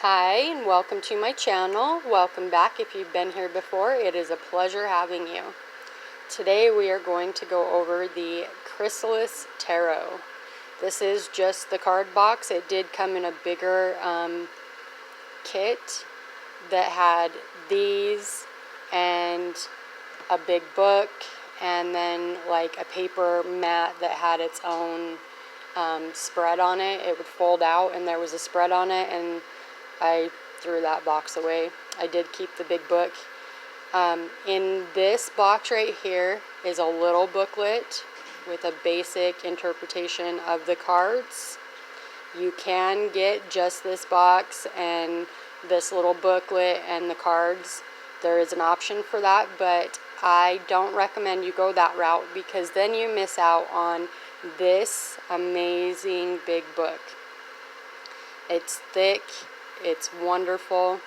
Hi, and welcome to my channel. Welcome back if you've been here before. It is a pleasure having you. Today we are going to go over the Chrysalis Tarot. This is just the card box. It did come in a bigger kit that had these and a big book and then like a paper mat that had its own spread on it. It would fold out and there was a spread on it, and I threw that box away. I did keep the big book. In this box right here is a little booklet with a basic interpretation of the cards. You can get just this box and this little booklet and the cards. There is an option for that, but I don't recommend you go that route because then you miss out on this amazing big book. It's thick. It's wonderful.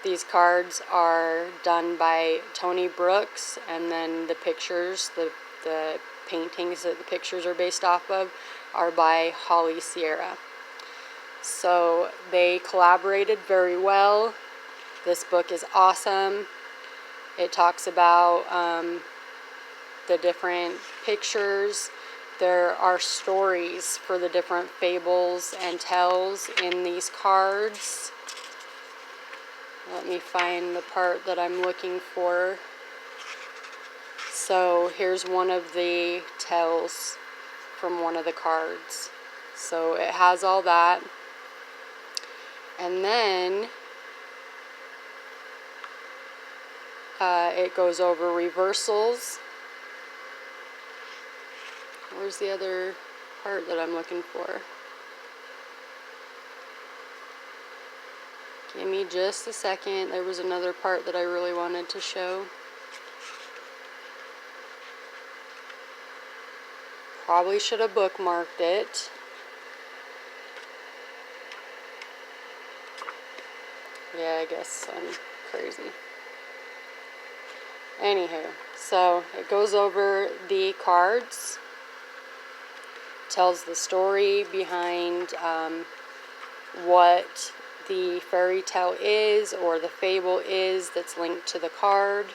These cards are done by Toney Brooks, and then the pictures, the paintings that the pictures are based off of, are by Holly Sierra. So they collaborated very well. This book is awesome. It talks about the different pictures. There are stories for the different fables and tells in these cards. Let me find the part that I'm looking for. So here's one of the tells from one of the cards. So it has all that. And then it goes over reversals. Where's the other part that I'm looking for? Give me just a second. There was another part that I really wanted to show. Probably should have bookmarked it. Yeah, I guess I'm crazy. Anywho, so it goes over the cards. Tells the story behind what the fairy tale is or the fable is that's linked to the card.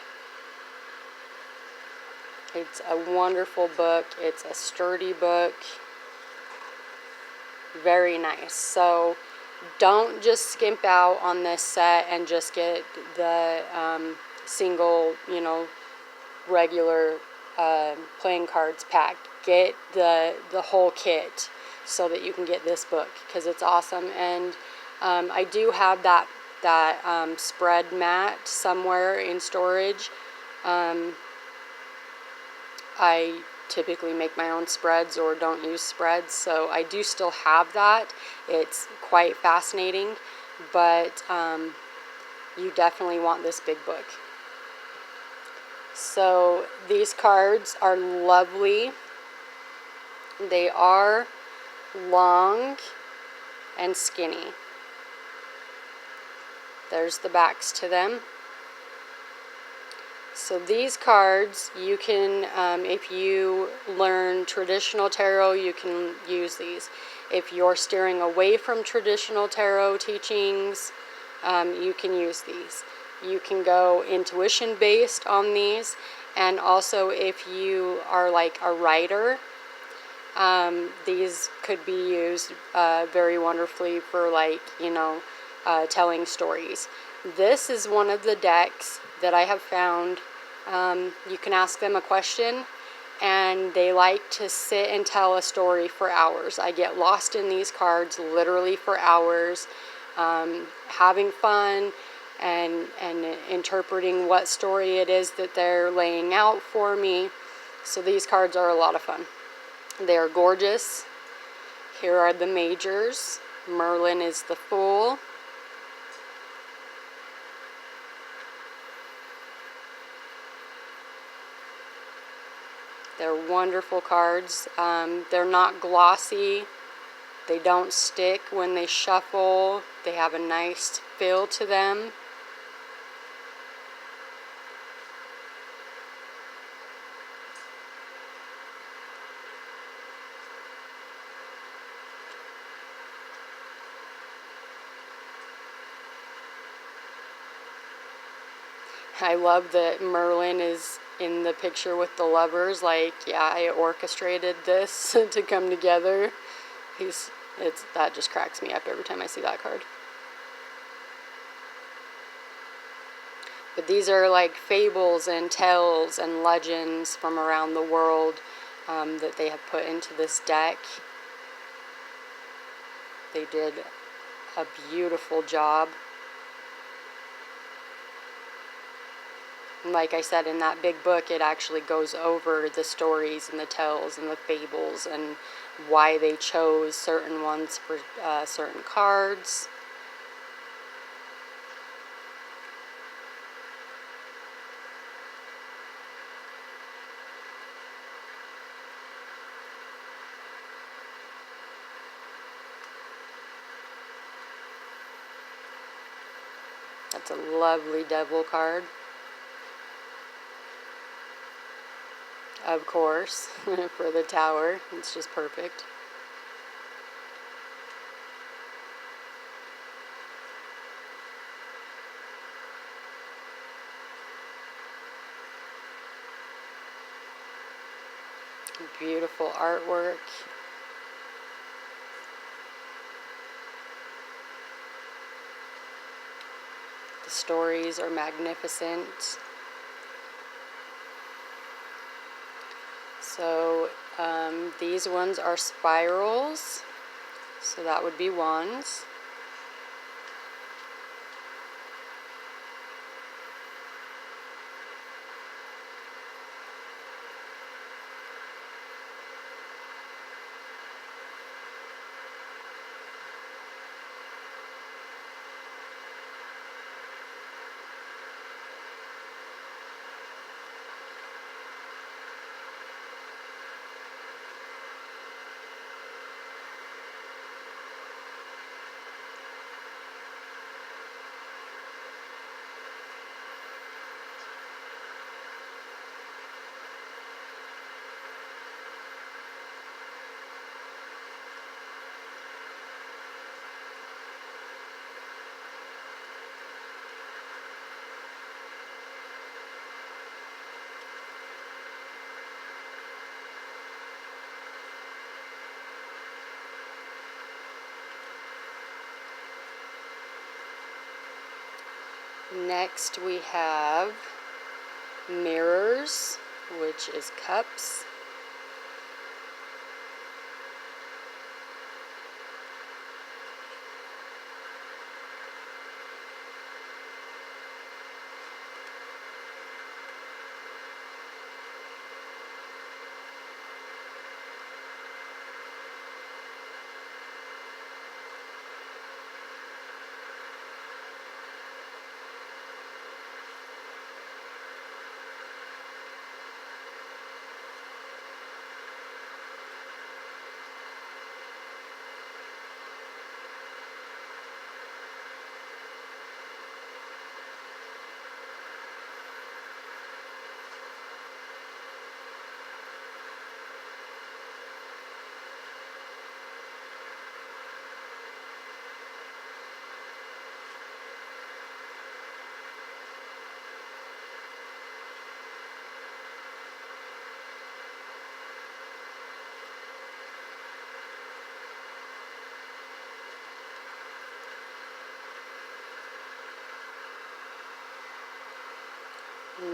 It's a wonderful book. It's a sturdy book. Very nice. So don't just skimp out on this set and just get the single, regular playing cards pack. Get the whole kit so that you can get this book because it's awesome. And I do have that spread mat somewhere in storage. I typically make my own spreads or don't use spreads, so I do still have that. It's quite fascinating, but you definitely want this big book. So these cards are lovely. They are long and skinny. There's the backs to them. So these cards, you can, if you learn traditional tarot, you can use these. If you're steering away from traditional tarot teachings, you can use these. You can go intuition based on these, and also if you are like a writer, these could be used very wonderfully for telling stories. This is one of the decks that I have found. You can ask them a question and they like to sit and tell a story for hours. I get lost in these cards literally for hours, having fun and interpreting what story it is that they're laying out for me. So these cards are a lot of fun. They are gorgeous. Here are the majors. Merlin is the Fool. They're wonderful cards. They're not glossy. They don't stick when they shuffle. They have a nice feel to them. I love that Merlin is in the picture with the lovers. Like, yeah, I orchestrated this to come together. That just cracks me up every time I see that card. But these are like fables and tales and legends from around the world that they have put into this deck. They did a beautiful job. And like I said, in that big book, it actually goes over the stories and the tales and the fables and why they chose certain ones for certain cards. That's a lovely devil card. Of course, for the tower. It's just perfect. Beautiful artwork. The stories are magnificent. So these ones are spirals, so that would be wands. Next we have mirrors, which is cups.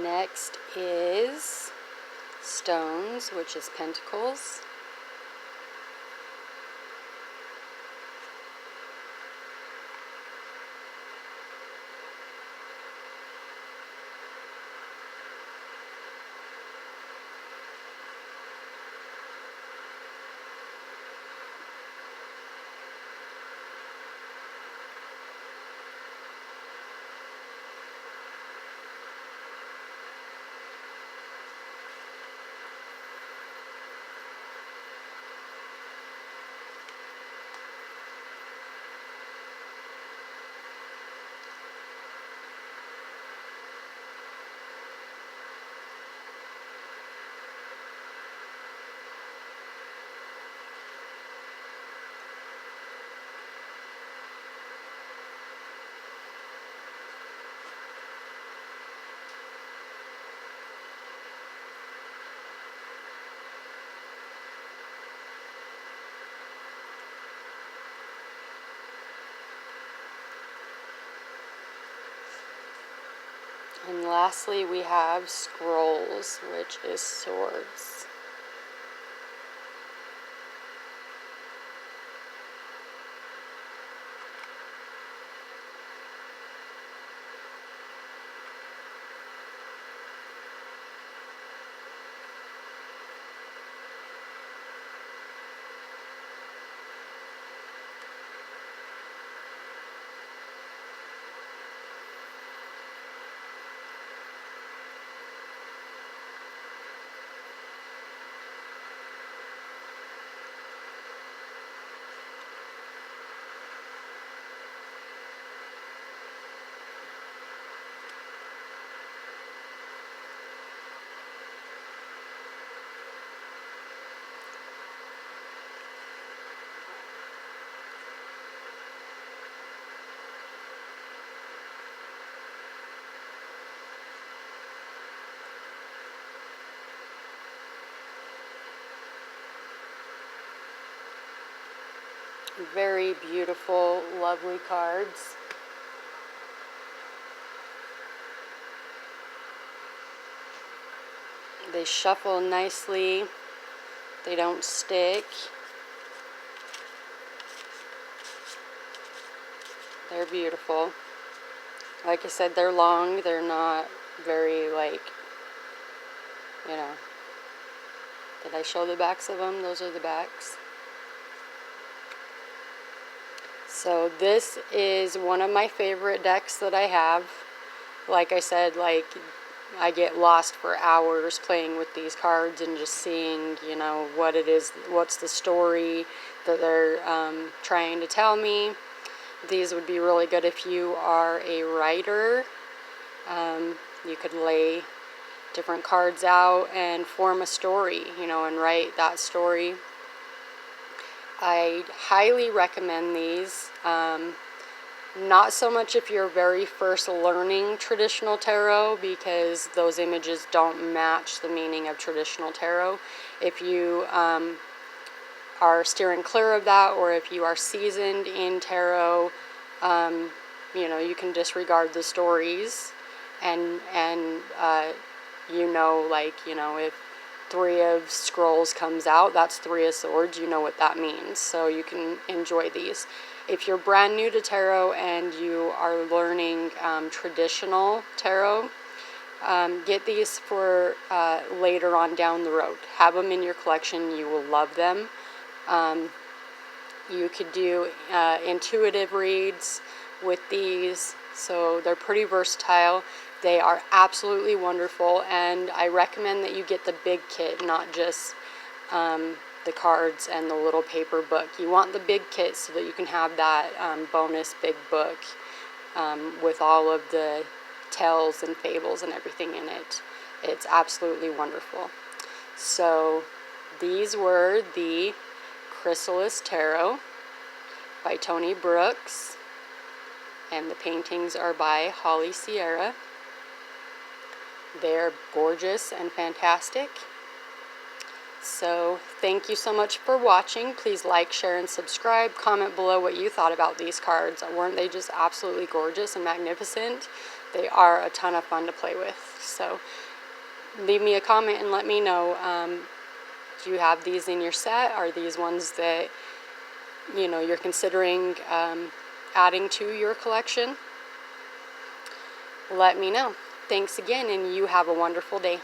Next is stones, which is pentacles. And lastly, we have scrolls, which is swords. Very beautiful, lovely cards. They shuffle nicely. They don't stick. They're beautiful. Like I said, they're long. They're not very, like, you know. Did I show the backs of them? Those are the backs. So this is one of my favorite decks that I have. Like I said, like, I get lost for hours playing with these cards and just seeing, you know, what it is, what's the story that they're trying to tell me. These would be really good if you are a writer. You could lay different cards out and form a story, you know, and write that story. I highly recommend these. Not so much if you're very first learning traditional tarot, because those images don't match the meaning of traditional tarot. If you are steering clear of that, or if you are seasoned in tarot, you know, you can disregard the stories, and you know, like, you know, if Three of Scrolls comes out, that's Three of Swords, you know what that means, so you can enjoy these. If you're brand new to tarot and you are learning traditional tarot, get these for later on down the road. Have them in your collection, you will love them. You could do intuitive reads with these, so they're pretty versatile. They are absolutely wonderful, and I recommend that you get the big kit, not just the cards and the little paper book. You want the big kit so that you can have that bonus big book with all of the tells and fables and everything in it. It's absolutely wonderful. So these were the Chrysalis Tarot by Toney Brooks, and the paintings are by Holly Sierra. They're gorgeous and fantastic. So thank you so much for watching. Please like, share, and subscribe. Comment below what you thought about these cards. Weren't they just absolutely gorgeous and magnificent? They are a ton of fun to play with. So leave me a comment and let me know, do you have these in your set? Are these ones that, you know, you're considering adding to your collection? Let me know. Thanks again, and you have a wonderful day.